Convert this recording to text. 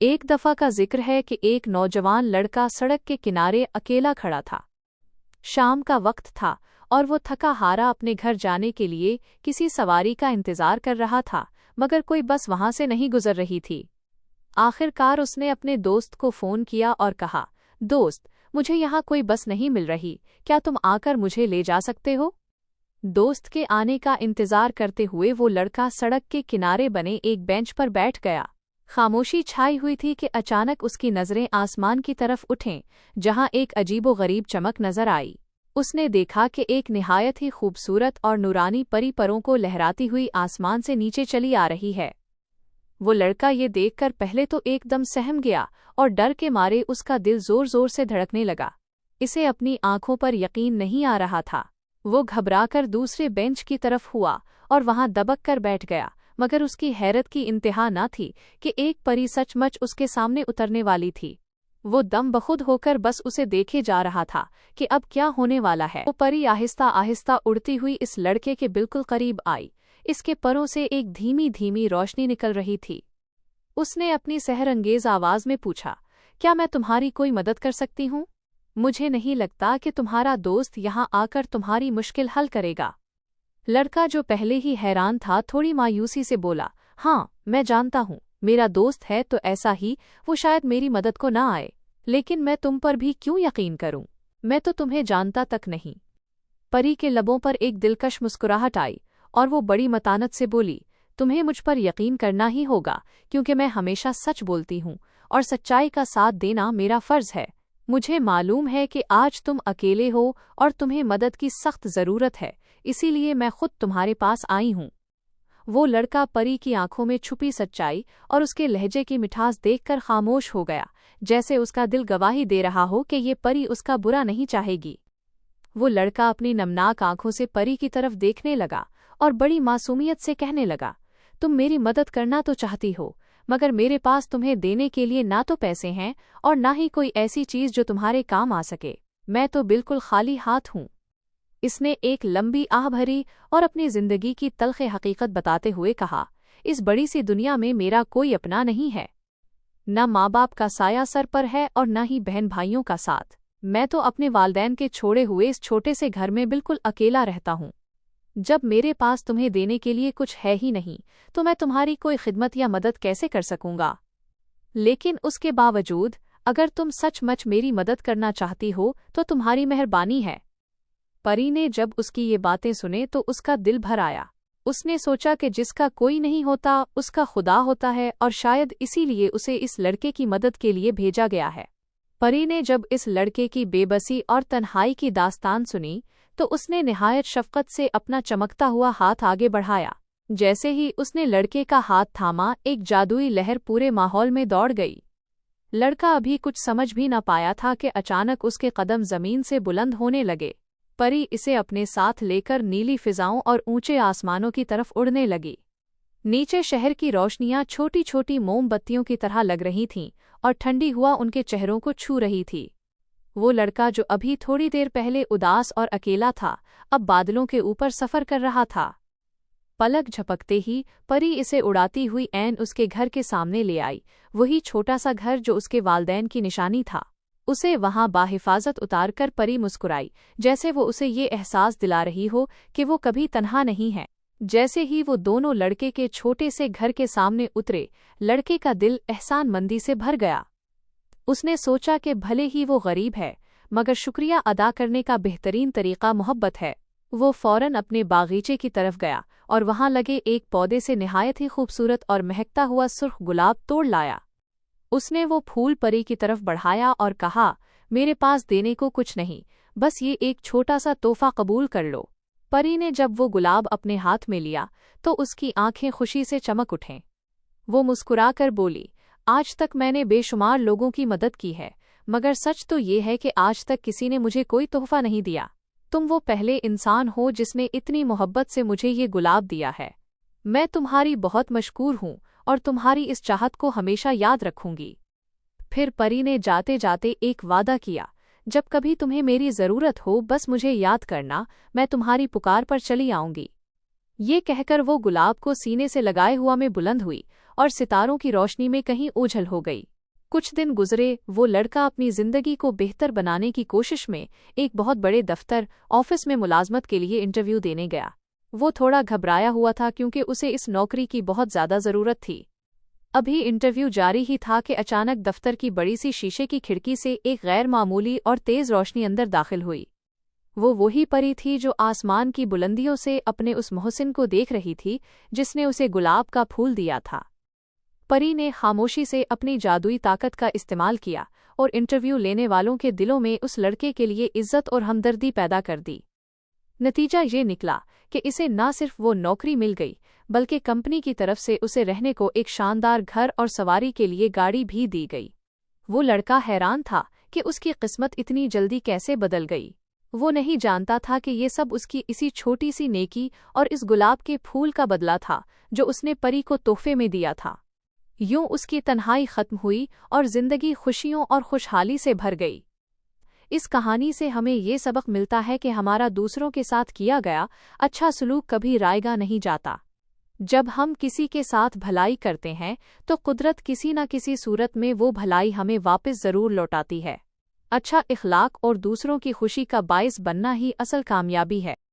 एक दफा का जिक्र है कि एक नौजवान लड़का सड़क के किनारे अकेला खड़ा था। शाम का वक्त था और वो थका हारा अपने घर जाने के लिए किसी सवारी का इंतजार कर रहा था, मगर कोई बस वहां से नहीं गुजर रही थी। आखिरकार उसने अपने दोस्त को फोन किया और कहा, दोस्त, मुझे यहाँ कोई बस नहीं मिल रही, क्या तुम आकर मुझे ले जा सकते हो? दोस्त के आने का इंतजार करते हुए वो लड़का सड़क के किनारे बने एक बेंच पर बैठ गया। खामोशी छाई हुई थी कि अचानक उसकी नजरें आसमान की तरफ उठें, जहां एक अजीबोगरीब चमक नजर आई। उसने देखा कि एक निहायत ही खूबसूरत और नूरानी परी परों को लहराती हुई आसमान से नीचे चली आ रही है। वो लड़का ये देखकर पहले तो एकदम सहम गया और डर के मारे उसका दिल जोर जोर से धड़कने लगा। इसे अपनी आंखों पर यकीन नहीं आ रहा था। वो घबराकर दूसरे बेंच की तरफ हुआ और वहां दबक कर बैठ गया, मगर उसकी हैरत की इंतहा न थी कि एक परी सचमुच उसके सामने उतरने वाली थी। वो दम बखुद होकर बस उसे देखे जा रहा था कि अब क्या होने वाला है। वो परी आहिस्ता आहिस्ता उड़ती हुई इस लड़के के बिल्कुल करीब आई। इसके परों से एक धीमी धीमी रोशनी निकल रही थी। उसने अपनी सहरंगेज आवाज में पूछा, क्या मैं तुम्हारी कोई मदद कर सकती हूँ? मुझे नहीं लगता कि तुम्हारा दोस्त यहाँ आकर तुम्हारी मुश्किल हल करेगा। लड़का, जो पहले ही हैरान था, थोड़ी मायूसी से बोला, हाँ, मैं जानता हूँ, मेरा दोस्त है तो ऐसा ही वो शायद मेरी मदद को ना आए, लेकिन मैं तुम पर भी क्यों यकीन करूं? मैं तो तुम्हें जानता तक नहीं। परी के लबों पर एक दिलकश मुस्कुराहट आई और वो बड़ी मतानत से बोली, तुम्हें मुझ पर यकीन करना ही होगा, क्योंकि मैं हमेशा सच बोलती हूँ और सच्चाई का साथ देना मेरा फर्ज है। मुझे मालूम है कि आज तुम अकेले हो और तुम्हें मदद की सख्त ज़रूरत है, इसीलिए मैं खुद तुम्हारे पास आई हूँ। वो लड़का परी की आंखों में छुपी सच्चाई और उसके लहजे की मिठास देखकर खामोश हो गया, जैसे उसका दिल गवाही दे रहा हो कि ये परी उसका बुरा नहीं चाहेगी। वो लड़का अपनी नमनाक आंखों से परी की तरफ देखने लगा और बड़ी मासूमियत से कहने लगा, तुम मेरी मदद करना तो चाहती हो, मगर मेरे पास तुम्हें देने के लिए ना तो पैसे हैं और ना ही कोई ऐसी चीज जो तुम्हारे काम आ सके। मैं तो बिल्कुल खाली हाथ हूँ। इसने एक लंबी आह भरी और अपनी जिंदगी की तल्ख हकीकत बताते हुए कहा, इस बड़ी सी दुनिया में मेरा कोई अपना नहीं है। न माँ बाप का साया सर पर है और न ही बहन भाइयों का साथ। मैं तो अपने वालदैन के छोड़े हुए इस छोटे से घर में बिल्कुल अकेला रहता हूँ। जब मेरे पास तुम्हें देने के लिए कुछ है ही नहीं, तो मैं तुम्हारी कोई खिदमत या मदद कैसे कर सकूंगा? लेकिन उसके बावजूद अगर तुम सचमुच मेरी मदद करना चाहती हो तो तुम्हारी मेहरबानी है। परी ने जब उसकी ये बातें सुने तो उसका दिल भर आया। उसने सोचा कि जिसका कोई नहीं होता उसका खुदा होता है और शायद इसीलिए उसे इस लड़के की मदद के लिए भेजा गया है। परी ने जब इस लड़के की बेबसी और तन्हाई की दास्तान सुनी तो उसने निहायत शफकत से अपना चमकता हुआ हाथ आगे बढ़ाया। जैसे ही उसने लड़के का हाथ थामा, एक जादुई लहर पूरे माहौल में दौड़ गई। लड़का अभी कुछ समझ भी न पाया था कि अचानक उसके कदम जमीन से बुलंद होने लगे। परी इसे अपने साथ लेकर नीली फिजाओं और ऊंचे आसमानों की तरफ उड़ने लगी। नीचे शहर की रोशनियां छोटी छोटी मोमबत्तियों की तरह लग रही थीं और ठंडी हुआ उनके चेहरों को छू रही थी। वो लड़का, जो अभी थोड़ी देर पहले उदास और अकेला था, अब बादलों के ऊपर सफर कर रहा था। पलक झपकते ही परी इसे उड़ाती हुई ऐन उसके घर के सामने ले आई, वही छोटा सा घर जो उसके वालदैन की निशानी था। उसे वहां बाहिफाजत उतार कर परी मुस्कुराई, जैसे वो उसे ये एहसास दिला रही हो कि वो कभी तन्हा नहीं है। जैसे ही वो दोनों लड़के के छोटे से घर के सामने उतरे, लड़के का दिल एहसानमंदी से भर गया। उसने सोचा कि भले ही वो गरीब है, मगर शुक्रिया अदा करने का बेहतरीन तरीका मोहब्बत है। वो फौरन अपने बागीचे की तरफ गया और वहां लगे एक पौधे से निहायत ही खूबसूरत और महकता हुआ सुर्ख गुलाब तोड़ लाया। उसने वो फूल परी की तरफ बढ़ाया और कहा, मेरे पास देने को कुछ नहीं, बस ये एक छोटा सा तोहफा कबूल कर लो। परी ने जब वो गुलाब अपने हाथ में लिया तो उसकी आंखें खुशी से चमक उठें। वो मुस्कुराकर बोली, आज तक मैंने बेशुमार लोगों की मदद की है, मगर सच तो ये है कि आज तक किसी ने मुझे कोई तोहफा नहीं दिया। तुम वो पहले इंसान हो जिसने इतनी मोहब्बत से मुझे ये गुलाब दिया है। मैं तुम्हारी बहुत मशकूर हूँ और तुम्हारी इस चाहत को हमेशा याद रखूंगी। फिर परी ने जाते जाते एक वादा किया, जब कभी तुम्हें मेरी ज़रूरत हो बस मुझे याद करना, मैं तुम्हारी पुकार पर चली आऊंगी। ये कहकर वो गुलाब को सीने से लगाए हुआ में बुलंद हुई और सितारों की रोशनी में कहीं ओझल हो गई। कुछ दिन गुजरे, वो लड़का अपनी जिंदगी को बेहतर बनाने की कोशिश में एक बहुत बड़े दफ्तर ऑफिस में मुलाजमत के लिए इंटरव्यू देने गया। वो थोड़ा घबराया हुआ था क्योंकि उसे इस नौकरी की बहुत ज़्यादा ज़रूरत थी। अभी इंटरव्यू जारी ही था कि अचानक दफ्तर की बड़ी सी शीशे की खिड़की से एक गैर मामूली और तेज़ रोशनी अंदर दाखिल हुई। वो वही परी थी जो आसमान की बुलंदियों से अपने उस मोहसिन को देख रही थी जिसने उसे गुलाब का फूल दिया था। परी ने खामोशी से अपनी जादुई ताकत का इस्तेमाल किया और इंटरव्यू लेने वालों के दिलों में उस लड़के के लिए इज्जत और हमदर्दी पैदा कर दी। नतीजा ये निकला कि इसे न सिर्फ वो नौकरी मिल गई, बल्कि कंपनी की तरफ से उसे रहने को एक शानदार घर और सवारी के लिए गाड़ी भी दी गई। वो लड़का हैरान था कि उसकी किस्मत इतनी जल्दी कैसे बदल गई। वो नहीं जानता था कि ये सब उसकी इसी छोटी सी नेकी और इस गुलाब के फूल का बदला था जो उसने परी को तोहफे में दिया था। यूं उसकी तन्हाई खत्म हुई और जिंदगी खुशियों और खुशहाली से भर गई। इस कहानी से हमें ये सबक मिलता है कि हमारा दूसरों के साथ किया गया अच्छा सलूक कभी रायगा नहीं जाता। जब हम किसी के साथ भलाई करते हैं तो कुदरत किसी न किसी सूरत में वो भलाई हमें वापस ज़रूर लौटाती है। अच्छा इखलाक और दूसरों की खुशी का बाइस बनना ही असल कामयाबी है।